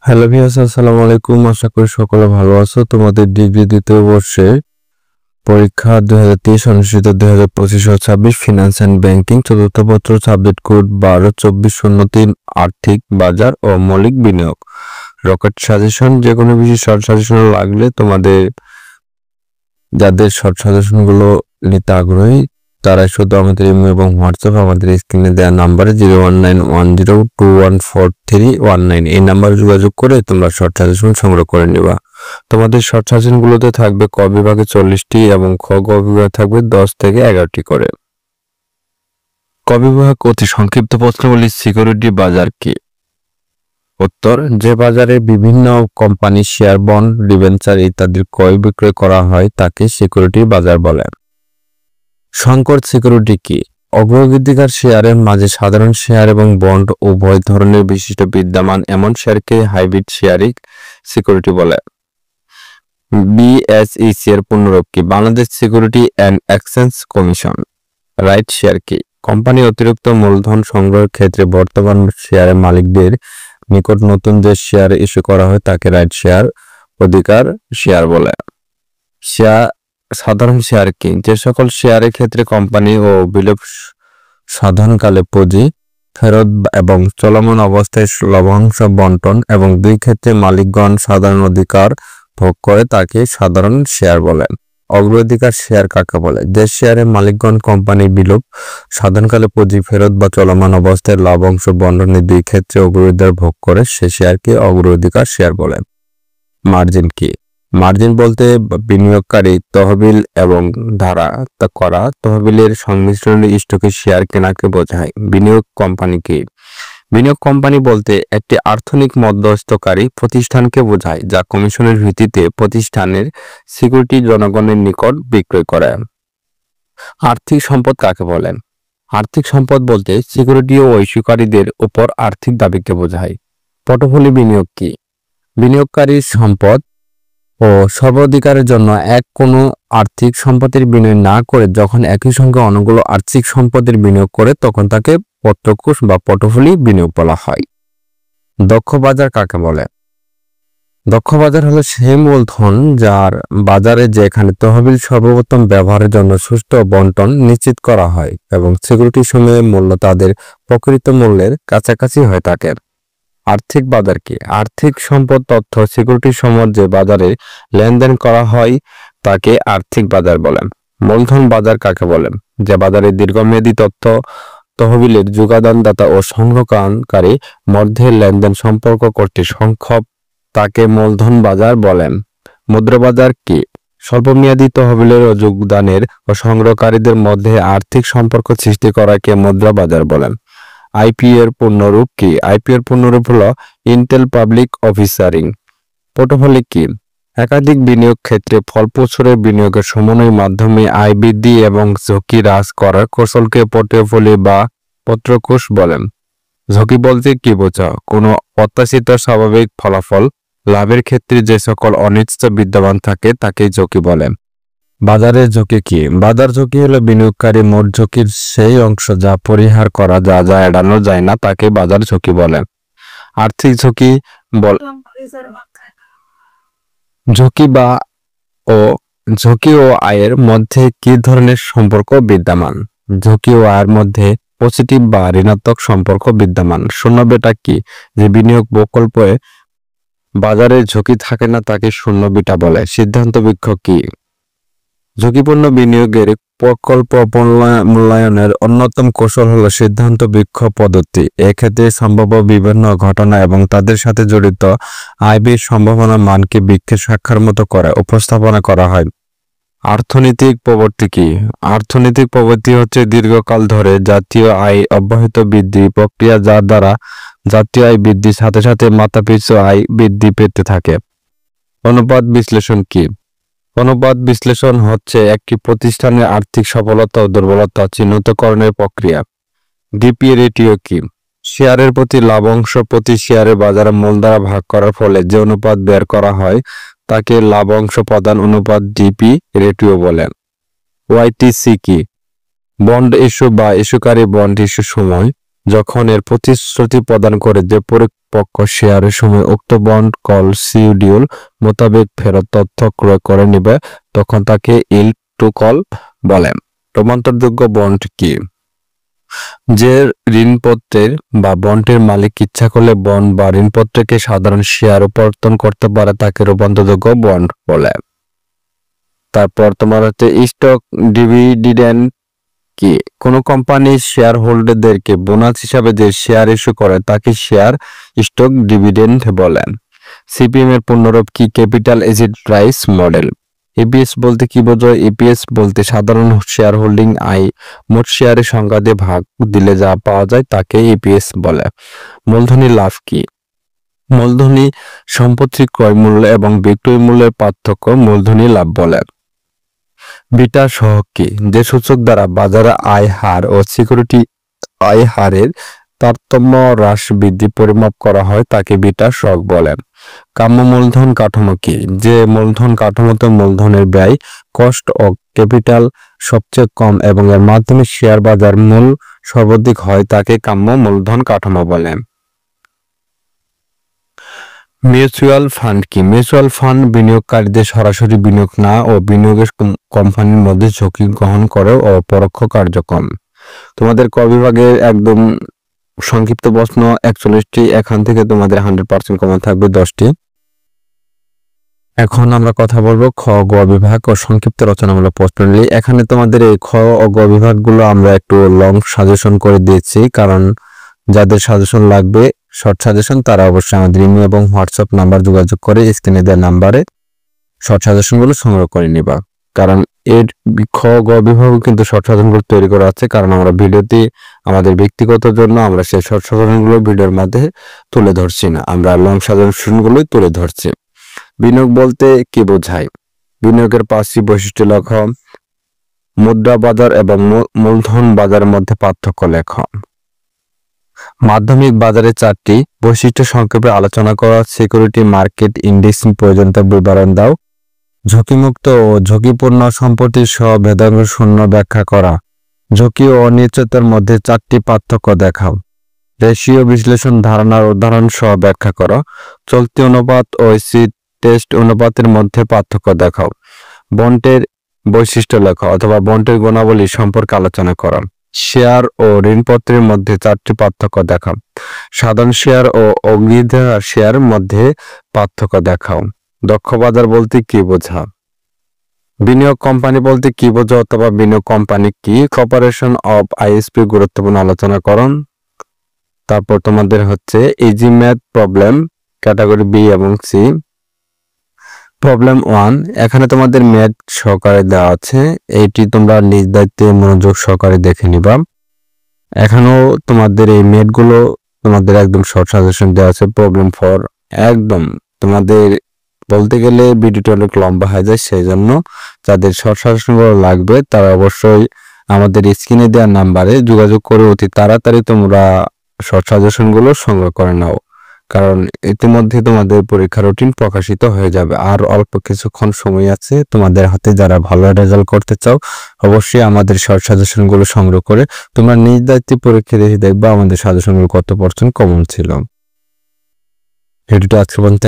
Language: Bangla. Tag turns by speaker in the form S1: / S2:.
S1: হ্যালো ভিউয়ার্স, আসসালামু আলাইকুম। আশা করি সকলে ভালো আছো। তোমাদের ডিগ্রি দ্বিতীয় বর্ষে পরীক্ষা 2023 অনুষ্ঠিত 2025-26 ফিনান্স অ্যান্ড ব্যাংকিং চতুর্থ পত্র সাবজেক্ট কোড 12-24-03 আর্থিক বাজার ও মৌলিক বিনিয়োগ রকেট সাজেশন। যে কোনো বিষয়ে শর্ট সাজেশন লাগলে তোমাদের যাদের শর্ট সাজেশনগুলো নিতে আগ্রহী তারা শুধু আমাদের ইমেল এবং হোয়াটসঅ্যাপ আমাদের স্ক্রিনে দেওয়া নাম্বারে 01910214319 এই নাম্বারে যোগাযোগ করে তোমরা শর্ট সাজেশন সংগ্রহ করে নিবা। তোমাদের শর্ট সাজেশনগুলোতে থাকবে ক বিভাগে 40টি এবং খ গ বিভাগে থাকবে 10 থেকে 11টি করে। ক বিভাগ অতি সংক্ষিপ্ত প্রশ্নগুলি, সিকিউরিটি বাজার কি? উত্তর, যে বাজারে বিভিন্ন কোম্পানির শেয়ার, বন্ড, ডিবেঞ্চার ইত্যাদির ক্রয় বিক্রয় করা হয় তাকে সিকিউরিটি বাজার বলে। সংকট সিকিউরিটি কি? অগ্রাধিকার শেয়ারের মাঝে সাধারণ শেয়ার এবং বন্ড উভয় ধরনের বিশিষ্ট বিদ্যমান এমন শেয়ারকে হাইব্রিড শেয়ারিং সিকিউরিটি বলে। বিএসইসি এর পূর্ণরূপ কি? Bangladesh security and exchange commission. Right share কি? কোম্পানি অতিরিক্ত মূলধন সংগ্রহের ক্ষেত্রে বর্তমান শেয়ারের মালিকদের নিকট নতুন যে শেয়ার ইস্যু করা হয় তাকে রাইট শেয়ার অধিকার শেয়ার বলে। সাধারণ শেয়ার কি? যে সকল শেয়ারের ক্ষেত্রে কোম্পানি ও বিলোপ সাধনকালে পুঁজি ফেরত এবং চলমান অবস্থায় লভ্যাংশ বন্টন এবং দুই ক্ষেত্রে মালিকগণ সাধারণ অধিকার ভোগ করে তাকে সাধারণ শেয়ার বলেন। অগ্রাধিকার শেয়ার কাকে বলে? যে শেয়ারের মালিকগণ কোম্পানি বিলোপ সাধনকালে পুঁজি ফেরত বা চলমান অবস্থায় লভ্যাংশ বন্টনের দুই ক্ষেত্রে অগ্রাধিকার ভোগ করে সে শেয়ারকে অগ্রাধিকার শেয়ার বলে। মার্জিন কি? মার্জিন বলতে বিনিয়োগকারী তহবিল এবং ধারা করা তহবিলের সংমিশ্রণে স্টকে শেয়ার কেনাকে বোঝায়। বিনিয়োগ কোম্পানি কি? বিনিয়োগ কোম্পানি বলতে একটি আর্থিক মধ্যস্থকারী প্রতিষ্ঠানকে বোঝায় যা কমিশনের ভিত্তিতে প্রতিষ্ঠানের সিকিউরিটি জনগণের নিকট বিক্রয় করে। আর্থিক সম্পদ কাকে বলেন? আর্থিক সম্পদ বলতে সিকিউরিটি ও ইস্যুকারীদের উপর আর্থিক দাবিকে বোঝায়। পোর্টফোলিও বিনিয়োগ কি? বিনিয়োগকারীর সম্পদ ও সর্বাধিকারের জন্য কোনো আর্থিক সম্পদের বিনিয়োগ না করে যখন একই সঙ্গে অনেকগুলো আর্থিক সম্পদের বিনিয়োগ করে তখন তাকে পত্রকোষ বা পোর্টফোলিও বিনিয়োগ বলা হয়। দক্ষ বাজার কাকে বলে? দক্ষ বাজার হলো সেই মূলধন যার বাজারে যেখানে তহবিল সর্বপ্রথম ব্যবহারের জন্য সুষ্ঠু বন্টন নিশ্চিত করা হয় এবং সিকিউরিটি সমূহের মূল্য তাদের প্রকৃত মূল্যের কাছাকাছি হয়ে থাকে। আর্থিক বাজার কি? আর্থিক সম্পদ তথ্য সিকিউরিটি সমূহ যে বাজারে লেনদেন করা হয় তাকে আর্থিক বাজার বলেন। মূলধন বাজার কাকে বলেন? যে বাজারে দীর্ঘমেয়াদী তথ্য তহবিলের যোগাদানদাতা ও সংগ্রহকারী মধ্যে লেনদেন সম্পর্ক করতে সংক্ষেপ তাকে মূলধন বাজার বলেন। মুদ্রা বাজার কি? স্বল্পমেয়াদী তহবিলের ও যোগদানের ও সংগ্রহকারীদের মধ্যে আর্থিক সম্পর্ক সৃষ্টি করাকে মুদ্রা বাজার বলেন। আইপিও এর পূর্ণরূপ কি? আইপিও এর পূর্ণরূপ হলো ইন্টেল পাবলিক অফারিং। পোর্টফোলিও কি? একাধিক বিনিয়োগ ক্ষেত্রে ফলপ্রসূ বিনিয়োগের সমন্বয়ের মাধ্যমে আয় বৃদ্ধি এবং ঝুঁকি হ্রাস করার কৌশলকে পোর্টফোলিও বা পত্রকোষ বলেন। ঝুঁকি বলতে কি বোঝা? কোনো অপ্রত্যাশিত স্বাভাবিক ফলাফল লাভের ক্ষেত্রে যে সকল অনিশ্চিত বিদ্যমান থাকে তাকে ঝুঁকি বলে। বাজারের ঝুঁকি কি? বাজার ঝুঁকি হলো বিনিয়োগকারী মোট ঝুঁকির সেই অংশ যা পরিহার করা যা এড়ানো যায় না তাকে বাজার ঝুঁকি বলে। আর্থিক ঝুঁকি ঝুঁকি ও আয়ের মধ্যে কি ধরনের সম্পর্ক বিদ্যমান? ঝুঁকি ও আয়ের মধ্যে পজিটিভ বা ঋণাত্মক সম্পর্ক বিদ্যমান। শূন্য বেটা কি? যে বিনিয়োগ প্রকল্পে বাজারে ঝুঁকি থাকে না তাকে শূন্য বিটা বলে। সিদ্ধান্ত বৃক্ষ কি? ঝুঁকিপূর্ণ বিনিয়োগের প্রকল্প মূল্যায়নের অন্যতম কৌশল হলো সিদ্ধান্ত বৃক্ষ পদ্ধতি। এক্ষেত্রে সম্ভাব্য বিভিন্ন ঘটনা এবং তাদের সাথে জড়িত আয়-ব্যয়ের সম্ভাবনা মানকে বৃক্ষের শাখার মতো করে উপস্থাপনা করা হয়। অর্থনৈতিক প্রবৃদ্ধি কি? অর্থনৈতিক প্রবৃদ্ধি হচ্ছে দীর্ঘকাল ধরে জাতীয় আয় অব্যাহত বৃদ্ধি প্রক্রিয়া যার দ্বারা জাতীয় আয় বৃদ্ধির সাথে সাথে মাথাপিছু আয় বৃদ্ধি পেতে থাকে। অনুপাত বিশ্লেষণ কি? অনুপাত বিশ্লেষণ হচ্ছে একটি প্রতিষ্ঠানের আর্থিক সফলতা ও দুর্বলতা চিহ্নিতকরণের প্রক্রিয়া। ডিপি রেটিও কি? শেয়ারের প্রতি লভ্যাংশ প্রতি শেয়ারের বাজারে মূল্য দ্বারা ভাগ করার ফলে যে অনুপাত বের করা হয় তাকে লভ্যাংশ প্রদান অনুপাত ডিপি রেটিও বলেন। ওয়াইটিসি কি? বন্ড ইস্যু বা ইস্যুকারী বন্ড ইস্যুর সময় যখন এর প্রতিশ্রুতি প্রদান করে যে পরিপক্ক শেয়ারের সময় উক্ত বন্ড কল শিডিউল মোতাবেক ফেরত তথ্য ক্রয় করে নেবে, তখন তাকে ইল্ড টু কল বলে। রূপান্তরযোগ্য বন্ড কি? যে ঋণপত্রের বা বন্ডের মালিক ইচ্ছা করলে বন্ড বা ঋণপত্রকে সাধারণ শেয়ার পরিবর্তন করতে পারে তাকে রূপান্তরযোগ্য বন্ড বলে। তারপর তোমার হচ্ছে স্টক ডিভিডেন্ড কি? কোনো কোম্পানি শেয়ার হোল্ডারদেরকে বোনাস হিসাবে যে শেয়ার ইস্যু করে তাকে শেয়ার স্টক ডিভিডেন্ড বলে। সিপিএম এর পূর্ণরূপ কি? Capital asset price model. EPS বলতে কি বোঝায়? ইপিএস বলতে সাধারণ শেয়ার হোল্ডিং আয় মোট শেয়ারের সংখ্যা দিয়ে ভাগ দিলে যা পাওয়া যায় তাকে ইপিএস বলে। মূলধনী লাভ কি? মূলধনী সম্পত্তির ক্রয় মূল্য এবং বিক্রয় মূল্যের পার্থক্য মূলধনী লাভ বলে। বিটা সহগ কি? যে সূচক দ্বারা বাজারে আয় হার ও সিকিউরিটি আয় হারের তারতম্য হ্রাস বৃদ্ধি পরিমাপ করা হয় তাকে বিটা সহগ বলে। কাম্য মূলধন কাঠামো কি? যে মূলধন কাঠামোতে মূলধনের ব্যয়, কস্ট ও ক্যাপিটাল সবচেয়ে কম এবং এর মাধ্যমে শেয়ার বাজার মূল সর্বাধিক হয় তাকে কাম্য মূলধন কাঠামো বলে। মিউচুয়াল ফান্ড কি? মিউচুয়াল ফান্ড বিনিয়োগকারীদের সরাসরি বিনিয়োগ না ও বিনিয়োগের কোম্পানির মধ্যে ঝুঁকি গ্রহণ করে ও পরোক্ষ কার্যক্রম। তোমাদের ক বিভাগের একদম সংক্ষিপ্ত প্রশ্ন 41টি, এখান থেকে তোমাদের 100% কমন থাকবে 10টি। এখন আমরা কথা বলবো খ গ বিভাগ ও সংক্ষিপ্ত রচনামূলক প্রশ্ন নিয়ে। এখানে তোমাদের এই খ ও গ বিভাগগুলো আমরা একটু লং সাজেশন করে দিয়েছি, কারণ যাদের সাজেশন লাগবে শর্ট সাজেশন তারা অবশ্যই আমাদের ইমেল এবং হোয়াটসঅ্যাপ নাম্বার যোগাযোগ করে স্ক্রিনে দেওয়া নাম্বারে শর্ট সাজেশনগুলো সংগ্রহ করে নিবা। কারণ এর খ গ বিভাগও কিন্তু শর্ট সাজেশনগুলো তৈরি করা আছে, কারণ আমরা ভিডিওতে আমাদের ব্যক্তিগত জন্য আমরা সেই শর্ট সাজেশনগুলো ভিডিওর মধ্যে তুলে ধরছি না, আমরা লং সাজেশনগুলোই তুলে ধরছি। বিনিয়োগ বলতে কি বোঝায়? বিনিয়োগের 5টি বৈশিষ্ট্য লেখ। মুদ্রা বাজার এবং মূলধন বাজারের মধ্যে পার্থক্য লেখ। মাধ্যমিক বাজারে 4টি বৈশিষ্ট্য সংক্ষেপে আলোচনা করা। সিকিউরিটি মার্কেট ইন্ডেক্স প্রয়োজনীয়তা বিবরণ দাও। ঝুঁকিমুক্ত ও ঝুঁকিপূর্ণ সম্পত্তির সহ ভেদাভেদ শূন্য ব্যাখ্যা করা। ঝুঁকি ও অনিশ্চয়তার মধ্যে 4টি পার্থক্য দেখাও। রেশিও বিশ্লেষণ ধারণার উদাহরণ সহ ব্যাখ্যা করো। চলতি অনুপাত ও এসিড টেস্ট অনুপাতের মধ্যে পার্থক্য দেখাও। বন্ডের বৈশিষ্ট্য লেখা অথবা বন্ডের গুণাবলী সম্পর্কে আলোচনা করো। শেয়ার ও ঋণপত্রের মধ্যে 4টি পার্থক্য দেখাও। সাধারণ শেয়ার ও অংশীদার শেয়ার মধ্যে পার্থক্য দেখাও। দক্ষ বাজার বলতে কি বোঝা? বিনিয়োগ কোম্পানি বলতে কি বোঝা অথবা বিনিয়োগ কোম্পানি কি? কর্পোরেশন অফ আইএসপি গুরুত্বপূর্ণ আলোচনা করুন। তারপর তোমাদের হচ্ছে easy math problem category B এবং সি। প্রবলেম 1 এখানে তোমাদের ম্যাথ সহকারে দেওয়া আছে, এইটি তোমরা নিজ দায়িত্বে মনোযোগ সহকারে দেখে নিবা। এখানেও তোমাদের এই ম্যাথগুলো তোমাদের একদম শর্ট সাজেশন দেওয়া আছে। প্রবলেম 4 একদম তোমাদের বলতে গেলে ভিডিওটা অনেক লম্বা হয়ে যায়, সেই জন্য যাদের শর্ট সাজেশনগুলো লাগবে তারা অবশ্যই আমাদের স্ক্রিনে দেওয়া নাম্বারে যোগাযোগ করে অতি তাড়াতাড়ি তোমরা শর্ট সাজেশনগুলো সংগ্রহ করে নাও, কারণ ইতিমধ্যে তোমাদের পরীক্ষা রুটিন প্রকাশিত হয়ে যাবে। আর অল্প কিছুক্ষণ সময় আছে তোমাদের হাতে। যারা ভালো রেজাল্ট করতে চাও অবশ্যই আমাদের শর্ট সাজেশনগুলো সংগ্রহ করে তোমরা নিজ দায়িত্বে পরীক্ষা দিয়ে দেখবা আমাদের সাজেশনগুলো কত % কমন ছিল। ভিডিওটা আজকে পর্যন্ত